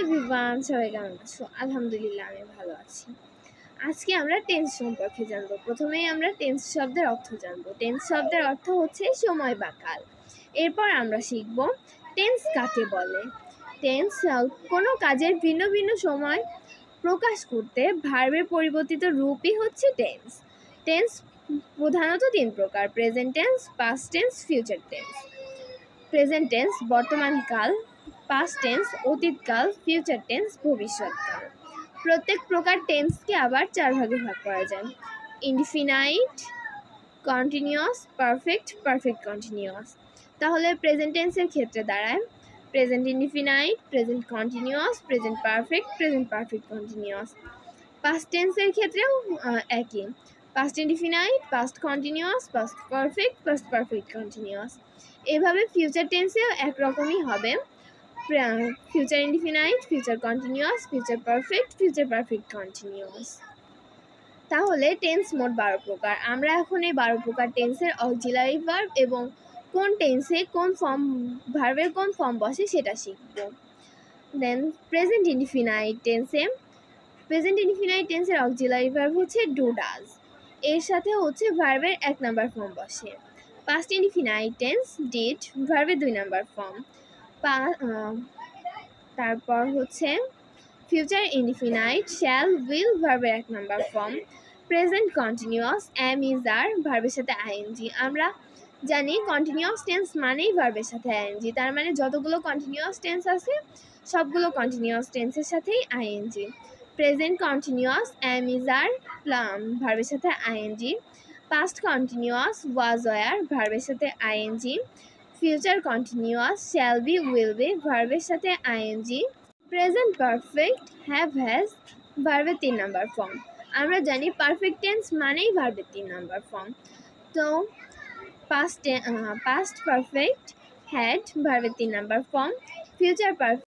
Everyone, সবাই কেমন আছো? আলহামদুলিল্লাহ আমি ভালো আছি। আজকে আমরা টেন্স সম্পর্কে জানবো। প্রথমেই আমরা টেন্স শব্দের অর্থ জানবো। টেন্স শব্দের অর্থ হচ্ছে সময় বা কাল। এরপর আমরা শিখব টেন্স কাকে বলে। টেন্স কোনো কাজের ভিন্ন ভিন্ন সময় প্রকাশ করতে ভার্বের পরিবর্তিত রূপই হচ্ছে টেন্স। টেন্স প্রধানত তিন প্রকার: present tense, past tense, future tense. Present tense বর্তমান কাল, পাস্ট টেন্স অতীতকাল, ফিউচার টেন্স ভবিষ্যৎকাল। প্রত্যেক প্রকার টেন্সকে আবার চার ভাগে ভাগ করা যায়: indefinite, continuous, perfect, perfect continuous. তাহলে প্রেজেন্ট টেন্সের ক্ষেত্রে দাঁড়ায় present indefinite, present continuous, present perfect, present perfect continuous. Past টেন্সের ক্ষেত্রেও একই: past indefinite, past continuous, past perfect, past perfect continuous. এভাবে ফিউচার টেন্সেও একরকমই হবে: future indefinite, future continuous, future perfect, future perfect continuous. তাহলে টেন্স মোট 12 প্রকার। আমরা এখন এই 12 প্রকার টেন্সের অক্সিলারি ভার্ব এবং কোন টেন্সে কোন ফর্ম ভার্বের কোন ফর্ম বসে সেটা শিখব। দেন প্রেজেন্ট ইনডিফিনাইট টেন্সের অক্সিলারি ভার্ব হচ্ছে ডু ডাজ। এর সাথে হচ্ছে ভার্বের 1 নাম্বার ফর্ম বসে। পাস্ট ইনডিফিনাইট টেন্স ডিড, ভার্বের 2 নাম্বার ফর্ম। তারপর হচ্ছে ফিউচার ইনডিফিনাইট শ্যাল, উইল, ভার্বের 1 number form. Present continuous am, is, are, ভার্বের সাথে আইএনজি। আমরা জানি কন্টিনিউয়াস টেন্স মানেই ভার্বের সাথে আইএনজি, তার মানে যতগুলো কন্টিনিউয়াস টেন্স আছে সবগুলো কন্টিনিউয়াস টেন্সের সাথেই ING. Present continuous am, is, are, ভার্বের সাথে ING. Past continuous was, were, ভার্বের সাথে ING. Future continuous shall be, will be, ভার্বের সাথে ING. Present perfect have, has, ভার্বের 3 নাম্বার ফর্ম। আমরা জানি পারফেক্ট টেন্স মানেই ভার্বের 3 নাম্বার ফর্ম। তো পাস্ট পারফেক্ট হ্যাড, ভার্বের 3 নাম্বার ফর্ম। Future perfect